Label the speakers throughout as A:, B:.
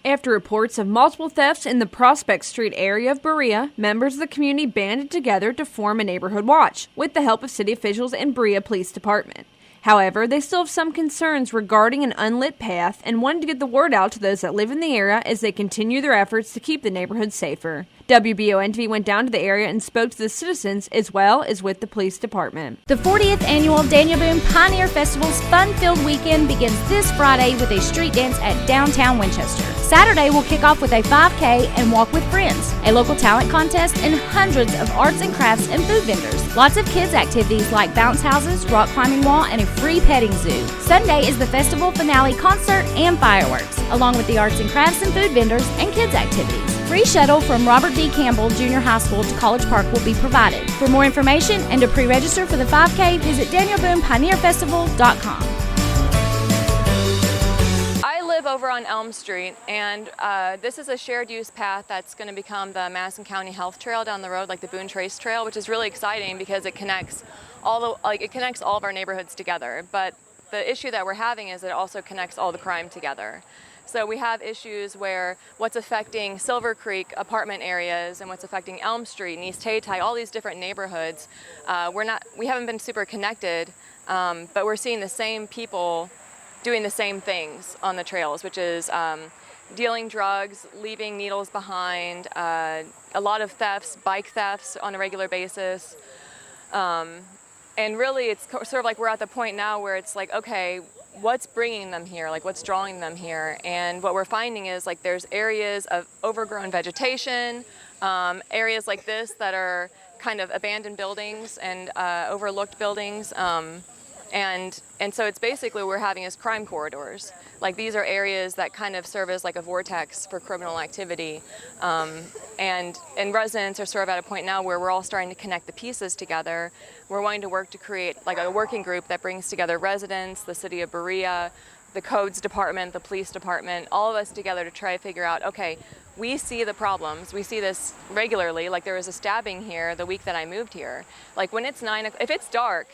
A: After reports of multiple thefts in the Prospect Street area of Berea, members of the community banded together to form a neighborhood watch with the help of city officials and Berea Police Department. However, they still have some concerns regarding an unlit path and wanted to get the word out to those that live in the area as they continue their efforts to keep the neighborhood safer. WBON-TV went down to the area and spoke to the citizens as well as with the police department.
B: The 40th annual Daniel Boone Pioneer Festival's fun-filled weekend begins this Friday with a street dance at downtown Winchester. Saturday will kick off with a 5K and walk with friends, a local talent contest, and hundreds of arts and crafts and food vendors. Lots of kids' activities like bounce houses, rock climbing wall, and a free petting zoo. Sunday is the festival finale concert and fireworks, along with the arts and crafts and food vendors and kids' activities. Free shuttle from Robert D. Campbell Junior High School to College Park will be provided. For more information and to pre-register for the 5K, visit DanielBoonePioneerFestival.com.
C: I live over on Elm Street, and this is a shared use path that's going to become the Madison County Health Trail down the road, like the Boone Trace Trail, which is really exciting because it connects all of our neighborhoods together. But the issue that we're having is it also connects all the crime together. So we have issues where what's affecting Silver Creek apartment areas and what's affecting Elm Street and East Haytai, all these different neighborhoods, we haven't been super connected, but we're seeing the same people doing the same things on the trails, which is dealing drugs, leaving needles behind, a lot of thefts, bike thefts on a regular basis. And really it's sort of like we're at the point now where it's like, okay, what's bringing them here? Like what's drawing them here? And what we're finding is like there's areas of overgrown vegetation, areas like this that are kind of abandoned buildings and overlooked buildings. And so it's basically what we're having is crime corridors. Like these are areas that kind of serve as like a vortex for criminal activity. And residents are sort of at a point now where we're all starting to connect the pieces together. We're wanting to work to create like a working group that brings together residents, the city of Berea, the codes department, the police department, all of us together to try to figure out, okay, we see the problems. We see this regularly. Like there was a stabbing here the week that I moved here. Like when it's if it's dark,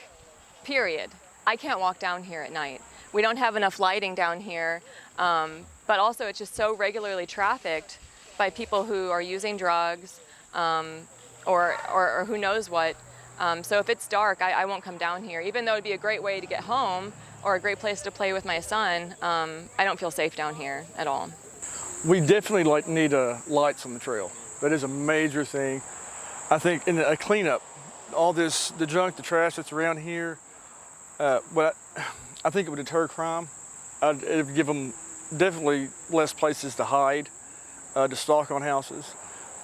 C: period, I can't walk down here at night. We don't have enough lighting down here, but also it's just so regularly trafficked by people who are using drugs or who knows what. So if it's dark, I won't come down here. Even though it'd be a great way to get home or a great place to play with my son, I don't feel safe down here at all.
D: We definitely need lights on the trail. That is a major thing. I think in a cleanup, all the junk, the trash that's around here, but I think it would deter crime. It would give them definitely less places to hide, to stalk on houses.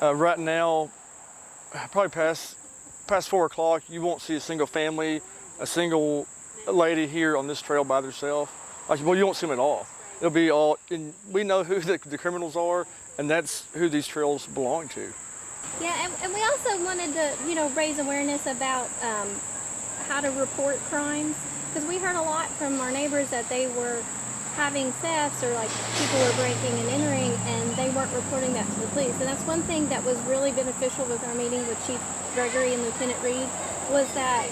D: Right now, probably past 4 o'clock, you won't see a single family, a single lady here on this trail by themselves. Well, you won't see them at all. It'll be all, and we know who the criminals are, and that's who these trails belong to.
E: Yeah, and we also wanted to, raise awareness about how to report crimes, because we heard a lot from our neighbors that they were having thefts or like people were breaking and entering and they weren't reporting that to the police. And that's one thing that was really beneficial with our meeting with Chief Gregory and Lieutenant Reed, was that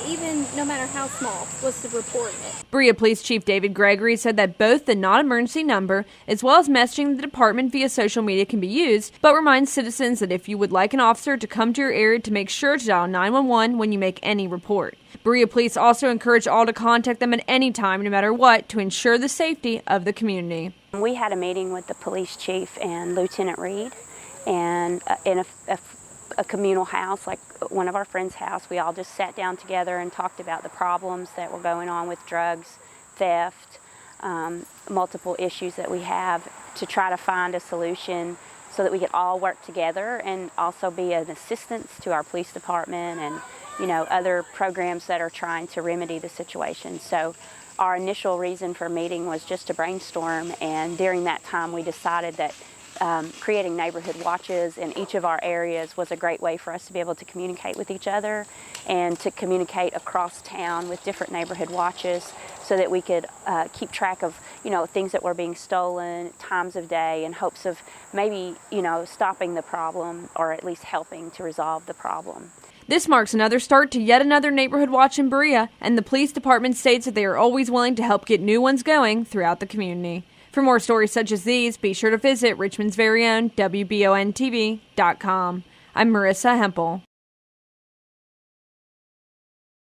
E: even no matter how small, was to report it.
A: Berea Police Chief David Gregory said that both the non-emergency number as well as messaging the department via social media can be used, but reminds citizens that if you would like an officer to come to your area, to make sure to dial 911 when you make any report. Berea Police also encourage all to contact them at any time, no matter what, to ensure the safety of the community.
F: We had a meeting with the police chief and Lieutenant Reed, and in a communal house, like one of our friends' house, we all just sat down together and talked about the problems that were going on with drugs, theft, multiple issues that we have, to try to find a solution so that we could all work together and also be an assistance to our police department and other programs that are trying to remedy the situation. So our initial reason for meeting was just to brainstorm, and during that time we decided that creating neighborhood watches in each of our areas was a great way for us to be able to communicate with each other and to communicate across town with different neighborhood watches, so that we could keep track of things that were being stolen, times of day, in hopes of maybe stopping the problem or at least helping to resolve the problem.
A: This marks another start to yet another neighborhood watch in Berea, and the police department states that they are always willing to help get new ones going throughout the community. For more stories such as these, be sure to visit Richmond's very own WBONTV.com. I'm Marissa Hempel.